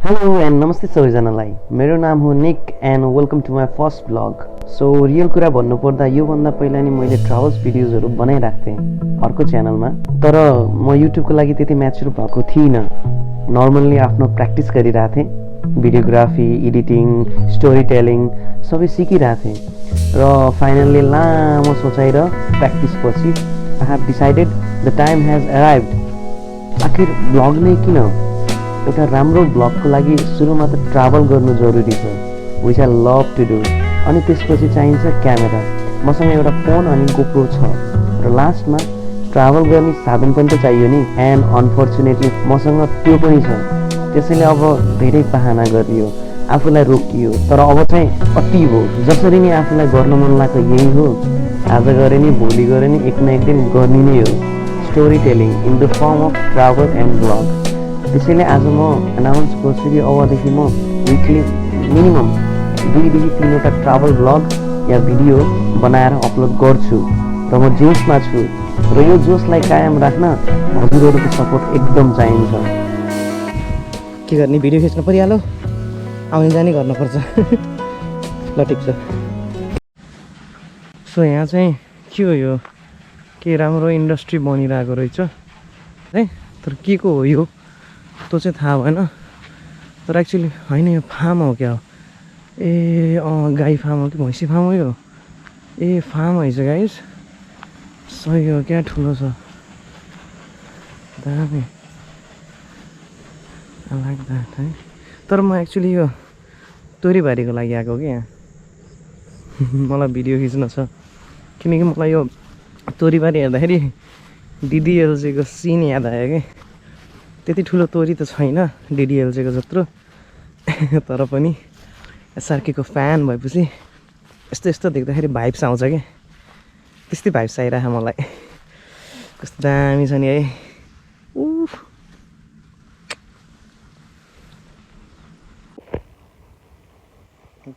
Hello and namaste सबैजनालाई मेरो नाम हो निक and welcome to my first vlog. So real कुरा भन्नु पर्दा यो भन्दा पहिला नि मैले ट्राभल्स भिडियोजहरु बनाइराख्थे अर्को च्यानलमा तर म युट्युबको लागि त्यति म्याच्युर भएको थिइन. नर्मली आफ्नो प्र्याक्टिस गरिराथे भिडियोग्राफी एडिटिङ स्टोरी टेलिङ सबै सिकिराथे र फाइनली लामो सोचाइ र प्र्याक्टिस पछि I have decided the time has arrived. आखिर ब्लग नै किन एउटा राम्रो ब्लगको लागि सुरुमा त ट्राभल गर्नु जरुरी छ which I love to do अनि त्यसपछि चाहिन्छ क्यामेरा मसँग एउटा फोन अनि गोप्रो छ र लास्टमा ट्राभल गर्ने साधन पनि त चाहियो नि एन्ड अनफर्चुनेटली मसँग त्यो पनि छ त्यसैले अब धेरै बहाना गरियो आफूलाई रोकियो तर अब चाहिँ अति हो जसरी नि आफूलाई गर्न मन लागेको यही हो आज गरे नि भोलि गरे नि एक न एक दिन गर्ने नै हो story telling in the form of travel and blog त्यसैले आज म अनाउन्स गर्छु कि अबदेखि म विकली मिनिमम 2 देखि 3 वटा ट्राभल ब्लग या भिडियो बनाएर अपलोड गर्छु र म जोसमा छु र यो जोसलाई कायम राख्न हजुरहरुको सपोर्ट एकदम चाहिन्छ. के गर्ने भिडियो खिच्न परिहाल्यो आउने जाने गर्न पर्छ ल ठीक छ. सो यहाँ चाहिँ के हो यो के राम्रो इन्डस्ट्री बनिरहेको रहेछ है तर के को हो यो त्यो चाहिँ थाहा भएन तर एक्चुअली होइन यो फार्म हो क्या हो ए गाई फार्म हो कि भैँसी फार्म हो यो ए फार्म रहेछ गाइस सही हो क्या ठुलो छ दामी आई लाइक द्याट है तर म एक्चुअली यो तोरीबारीको लागि आएको कि यहाँ मलाई भिडियो खिच्न छ किनकि मलाई यो तोरीबारी हेर्दाखेरि DDLJको सिन याद आयो कि त्यति ठुलो तोरी त छैन DDLJको जत्रो तर पनि SRKको फ्यान भएपछि यस्तो यस्तो देख्दाखेरि भाइब्स आउँछ कि त्यस्तै भाइब्स आइरहेको मलाई कस्तो दामी छ नि है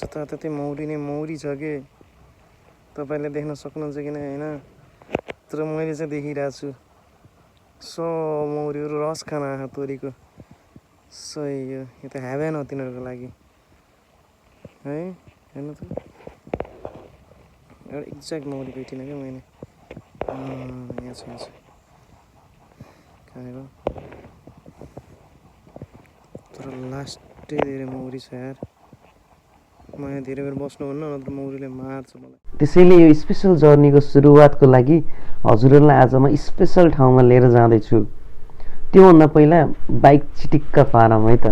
जताततै मौरी नै मौरी छ कि तपाईँले देख्न सक्नुहुन्छ कि होइन तर मैले चाहिँ देखिरहेको छु सो मौरीहरू रस खान आँखा तोरीको सही हो यो त हेभेन हो तिनीहरूको लागि है हेर्नु त एउटा एक्ज्याक्ट मौरी भेटिनँ क्या मैले यहाँ छ कहाँ तर लास्टै धेरै मौरी छ यार म यहाँ धेरै बेर बस्नुहुन्न नत्र मौरीले मार्छ मलाई त्यसैले यो स्पेशल जर्नीको सुरुवातको लागि हजुरहरुलाई आज म स्पेशल ठाउँमा लिएर जाँदैछु त्योभन्दा पहिला बाइक चिटिक्क पारौँ है त.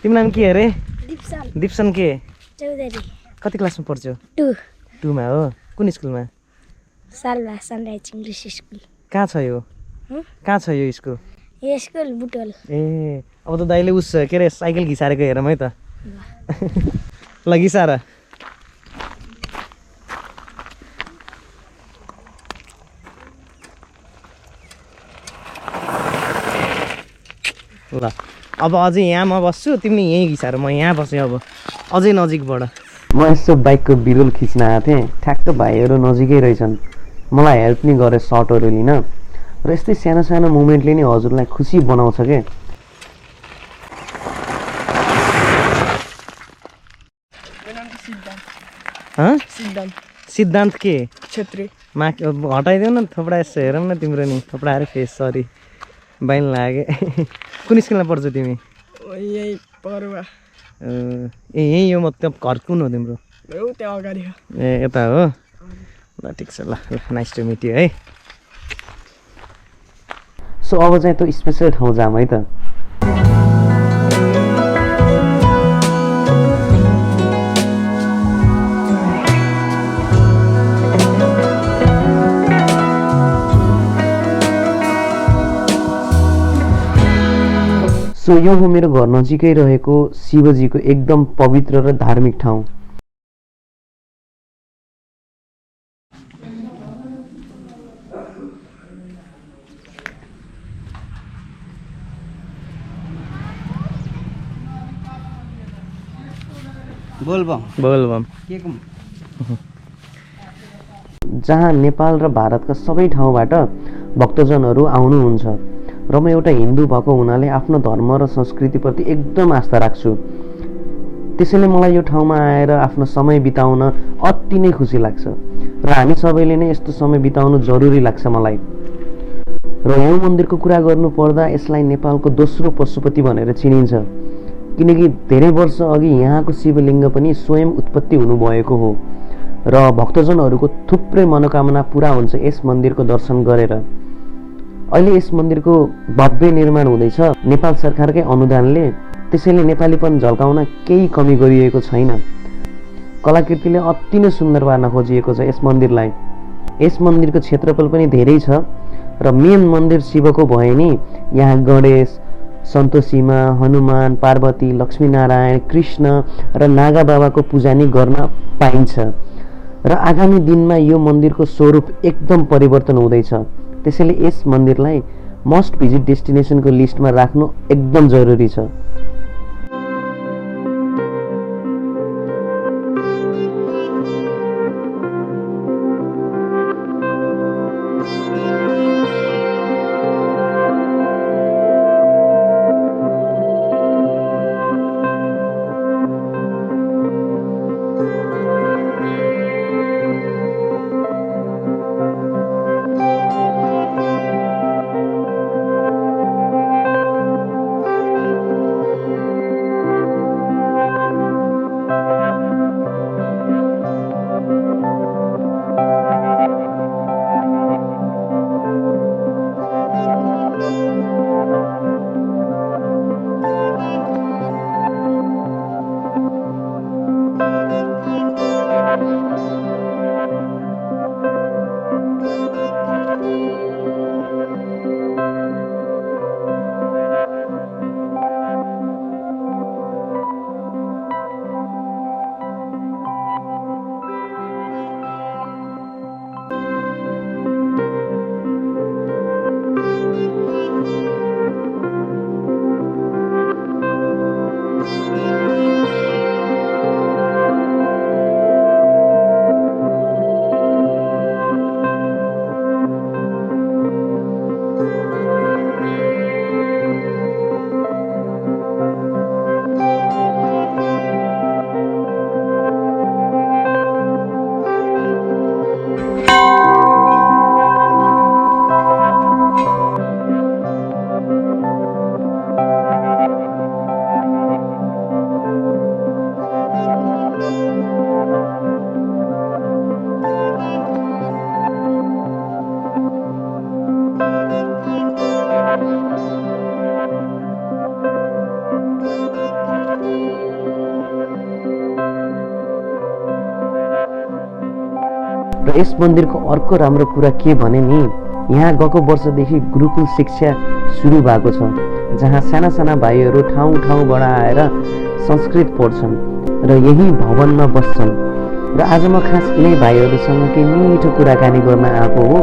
तिम्रो नाम के अरे दिप्सन के चौधरी कति क्लासमा पढ्छौ 2 मा हो कुन स्कुलमा सालवा सनराइज इङ्ग्लिस स्कुल कहाँ छ यो कहाँ छ यो स्कुल यो स्कुल बुटवल ए अब त दाइले उस के अरे साइकल घिसारेको हेरौँ है त ल घिसार ल अब अझै यहाँ म बस्छु तिमी यहीँ घिसार म यहाँ बसेँ अब अझै नजिकबाट म यसो बाइकको बिरुल खिच्न आएको थिएँ ठ्याक्क भाइहरू नजिकै रहेछन् मलाई हेल्प नि गरे सर्टहरू लिन र यस्तै सानो सानो मोमेन्टले नै हजुरलाई खुसी बनाउँछ के। सिद्धान्त के छेत्री मा हटाइदेऊ न थोपडा यसो हेरौँ न तिम्रो नि थोपडा अरे फेस सरी बाइन लागे कुन स्कुलमा पढ्छौ तिमी यही परुवा यही यो मतलब घर कुन हो तिम्रो त्यहाँ अगाडि ए यता हो ल ठिक छ ल नाइस टु मिट यु है। सो अब चाहिँ त्यो स्पेसल ठाउँ जाम है त। सो यो हो मेरो घर नजिकै रहेको शिवजीको एकदम पवित्र र धार्मिक ठाउँ। बोलबम जहाँ नेपाल र भारतका सबै ठाउँबाट भक्तजनहरू आउनुहुन्छ र म एउटा हिन्दू भएको हुनाले आफ्नो धर्म र संस्कृतिप्रति एकदम आस्था राख्छु। त्यसैले मलाई यो ठाउँमा आएर आफ्नो समय बिताउन अति नै खुसी लाग्छ र हामी सबैले नै यस्तो समय बिताउनु जरुरी लाग्छ मलाई। र यो मन्दिरको कुरा गर्नु पर्दा यसलाई नेपालको दोस्रो पशुपति भनेर चिनिन्छ किनकि धेरै वर्ष अघि यहाँको शिवलिङ्ग पनि स्वयं उत्पत्ति हुनुभएको हो र भक्तजनहरूको थुप्रै मनोकामना पुरा हुन्छ यस मन्दिरको दर्शन गरेर। अहिले यस मन्दिरको भव्य निर्माण हुँदैछ नेपाल सरकारकै अनुदानले, त्यसैले नेपालीपन झल्काउन केही कमी गरिएको छैन। कलाकृतिले अति नै सुन्दर पार्न खोजिएको छ यस मन्दिरलाई। यस मन्दिरको क्षेत्रफल पनि धेरै छ र मेन मन्दिर शिवको भए नि यहाँ गणेश, सन्तोषीमा, हनुमान, पार्वती, लक्ष्मीनारायण, कृष्ण र नागा बाबाको पूजा नि गर्न पाइन्छ र आगामी दिनमा यो मन्दिरको स्वरूप एकदम परिवर्तन हुँदैछ। त्यसैले यस मन्दिरलाई मस्ट भिजिट डेस्टिनेसनको लिस्टमा राख्नु एकदम जरुरी छ। र यस मन्दिरको अर्को राम्रो कुरा के भने नि यहाँ गएको वर्षदेखि गुरुकुल शिक्षा सुरु भएको छ जहाँ साना साना भाइहरू ठाउँ ठाउँबाट आएर संस्कृत पढ्छन् र यही भवनमा बस्छन्। र आज म खास यिनै भाइहरूसँग केही मिठो कुराकानी गर्न आएको हो,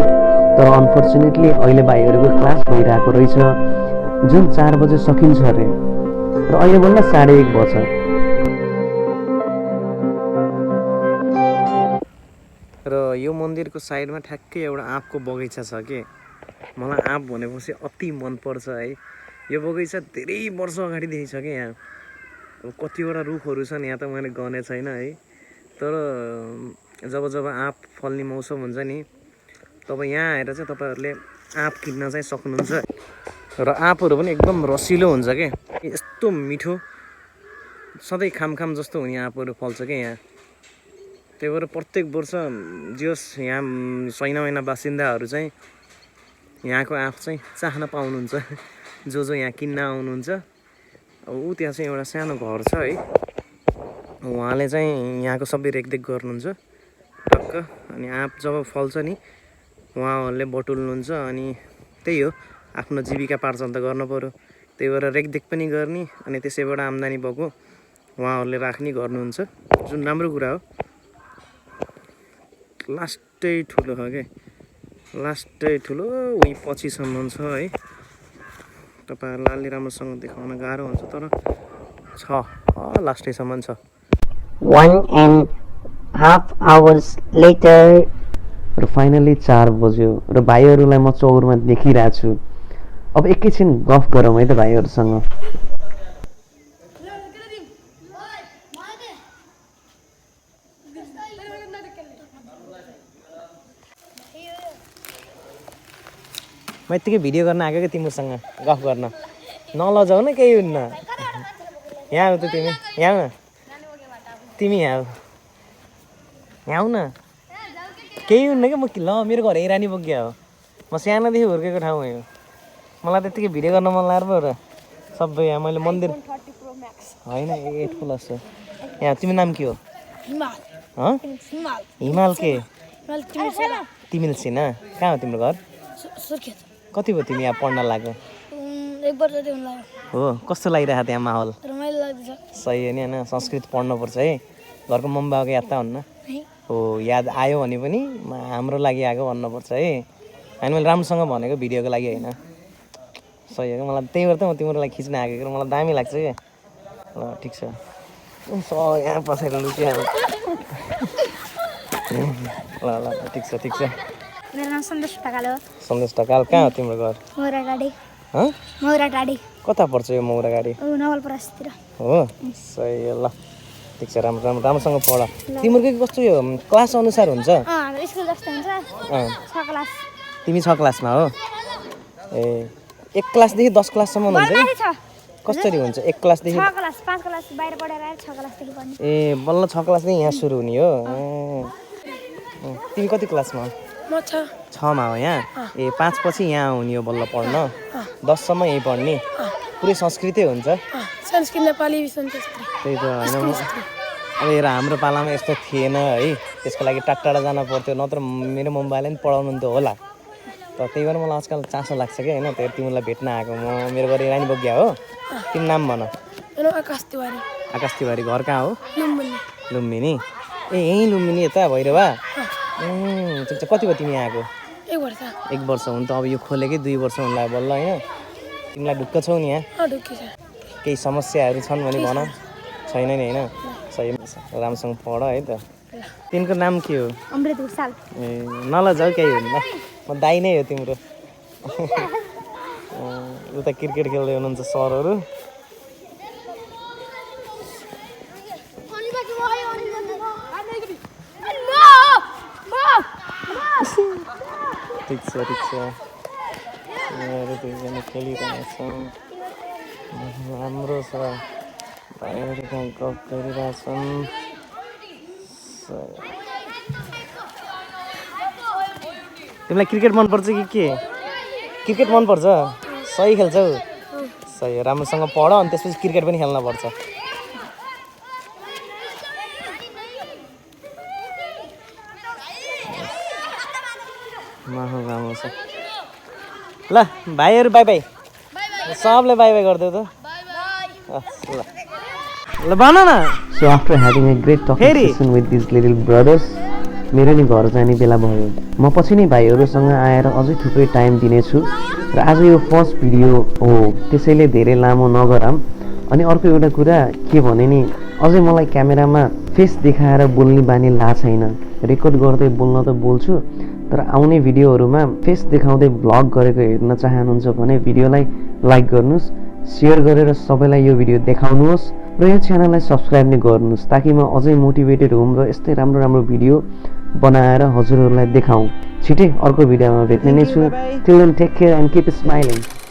तर अनफर्चुनेटली अहिले भाइहरूको क्लास भइरहेको रहेछ जुन 4 बजे सकिन्छ अरे र अहिले बल्ल 1:30 बज्छ। र यो मन्दिरको साइडमा ठ्याक्कै एउटा आँपको बगैँचा छ के मलाई आँप भनेपछि अति मनपर्छ है। यो बगैँचा धेरै वर्ष अगाडिदेखि छ क्या यहाँ। अब कतिवटा रुखहरू छन् यहाँ त मैले गने छैन है। तर जब जब आँप फल्ने मौसम हुन्छ नि तब यहाँ आएर चाहिँ तपाईँहरूले आँप किन्न चाहिँ सक्नुहुन्छ। र आँपहरू पनि एकदम रसिलो हुन्छ क्या, यस्तो मिठो, सधैँ खाम जस्तो हुने आँपहरू फल्छ क्या यहाँ। त्यही भएर प्रत्येक वर्ष जस यहाँ सैनामैना बासिन्दाहरू चाहिँ यहाँको आँप चाहिँ चाख्न पाउनुहुन्छ, जो यहाँ किन्न आउनुहुन्छ। अब ऊ त्यहाँ चाहिँ एउटा सानो घर छ है, उहाँले चाहिँ यहाँको सबै रेखदेख गर्नुहुन्छ टक्क। अनि आँप जब फल्छ नि उहाँहरूले बटुल्नुहुन्छ, अनि त्यही हो आफ्नो जीविका पार्जन त गर्नु पऱ्यो। त्यही भएर रेखदेख पनि गर्ने अनि त्यसैबाट आम्दानी भएको उहाँहरूले राख्ने गर्नुहुन्छ, जुन राम्रो कुरा हो। लास्टै ठुलो हो क्या, लास्टै ठुलो उही पछिसम्म छ है। तपाईँहरूलाई अलि राम्रोसँग देखाउन गाह्रो हुन्छ तर छ, लास्टैसम्म छ। 1.5 hours later. र फाइनली 4 बज्यो र भाइहरूलाई म चौरमा देखिरहेको छु। अब एकैछिन गफ गरौँ है त भाइहरूसँग। म यत्तिकै भिडियो गर्न आएको क्या तिमीसँग गफ गर्न, नलजाऊ न, केही हुन्न। यहाँ आऊ त तिमी, यहाँ न तिमी, यहाँ आऊ न, केही हुन्न क्या। म ल मेरो घर रानी बग्या हो, म सानोदेखि हुर्केको ठाउँ हो यो। मलाई त यत्तिकै भिडियो गर्न मन लागेर पो र सबै यहाँ मैले मन्दिर होइन 8+ हो यहाँ। तिम्रो नाम के हो? हिमाल के तिमिल सिना? कहाँ हो तिम्रो घर? कति भयो तिमी यहाँ पढ्न लाग्यो? 1 वर्ष हो। कस्तो लागिरहेको त्यहाँ माहौल? रमाइलो लाग्दैछ। सही हो नि होइन, संस्कृत पढ्नुपर्छ है। घरको मम्मी बाबाको याद त हुन्न हो, याद आयो भने पनि हाम्रो लागि आएको भन्नुपर्छ है। होइन मैले राम्रोसँग भनेको भिडियोको लागि होइन। सही हो क्या, मलाई त्यही भएर त म तिम्रो लागि खिच्न आएको, मलाई दामी लाग्छ क्या। ल ठिक छ, यहाँ पसेर लुकिहाल्नु। ल ल ठिक छ ठिक छ। मेरो नाम सन्देश ढकाल हो। सन्देश ढकाल, कहाँ हो तिम्रो घर? मौराटाडी। मौराटाडी कता पर्छ यो मौराटाडी? नवलपरासीतिर हो। सही हो, ल ठिक छ, राम्रोसँग पढ। तिम्रो कस्तो यो क्लास अनुसार हुन्छ? हाम्रो स्कुल जस्तो हुन्छ। 6 क्लास। तिमी 6 क्लासमा हो? ए 1 क्लासदेखि 10 क्लाससम्म हुन्छ कि? कसरी हुन्छ 1 क्लासदेखि? 6 क्लास 5 क्लास बाहिर पढेर आएर 6 क्लासदेखि पढ्ने। ए बल्ल 6 क्लासदेखि यहाँ सुरु हुने हो। तिमी कति क्लासमा? म 6 मा हो यहाँ। ए 5 पछि यहाँ आउने हो बल्ल पढ्न, 10 सम्म यहीँ पढ्ने। पुरै संस्कृतै हुन्छ? संस्कृत नेपाली संस्कृत। त्यही त होइन, अब हेर हाम्रो पालामा यस्तो थिएन है, त्यसको लागि टाढा जान पर्थ्यो, नत्र मेरो मम्मीले पनि पढाउनुहुन्थ्यो होला। तर त्यही भएर मलाई आजकल चासो लाग्छ क्या होइन। त्यही तिमीलाई भेट्न आएको म। मेरो घर रानी बग्या हो। तिम्रो नाम भन? आकाश तिवारी। आकाश तिवारी। घर कहाँ हो? लुम्बिनी। लुम्बिनी। ए यहीँ लुम्बिनी यता भैरवा। ठिक छ। कति भयो तिमी आएको? 1 वर्ष। 1 वर्ष हुन त अब यो खोलेकै 2 वर्ष हुन लाग्यो बल्ल होइन। तिमीलाई ढुक्क छौ नि यहाँ? ढुक्की छ। केही समस्याहरू छन् भने भन। छैन नि होइन? सही, राम्रोसँग पढ है त। तिम्रो नाम के हो? अमृत भुसाल। ए नलजाऊ, केही हुन्न, म दाइ नै हो तिम्रो। उता क्रिकेट खेल्दै हुनुहुन्छ सरहरू। ठिक छ ठिक छ। उनीहरू दुईजना खेलिरहेछन्, राम्रो छ। भाइहरू त्यहाँ गफ गरिरहेछन्। तिमीलाई क्रिकेट मनपर्छ कि के? क्रिकेट मनपर्छ? सही खेल्छौ? सही हो, राम्रोसँग पढ अनि त्यसपछि क्रिकेट पनि खेल्नुपर्छ। माहौल राम्रो छ। ल भाइहरू बाई बाई, सबले बाई बाई गरिदेऊ त। ल भन न। So after having a great talking session with these little brothers, मेरो नि घर जाने बेला भयो। म पछि नै भाइहरूसँग आएर अझै थुप्रै टाइम दिनेछु र आज यो फर्स्ट भिडियो हो, त्यसैले धेरै लामो नगराम। अनि अर्को एउटा कुरा के भने नि, अझै मलाई क्यामेरामा फेस देखाएर बोल्ने बानी ला छैन। रेकर्ड गर्दै बोल्न त बोल्छु, तर आउने भिडियोहरूमा फेस देखाउँदै भ्लग गरेको हेर्न चाहनुहुन्छ भने भिडियोलाई लाइक गर्नुहोस्, सेयर गरेर सबैलाई यो भिडियो देखाउनुहोस् र यो च्यानललाई सब्सक्राइब नै गर्नुहोस् ताकि म अझै मोटिभेटेड हुम र यस्तै राम्रो राम्रो भिडियो बनाएर हजुरहरूलाई देखाउँ। छिटै अर्को भिडियोमा भेट्ने नै छु। Till then take care and keep smiling.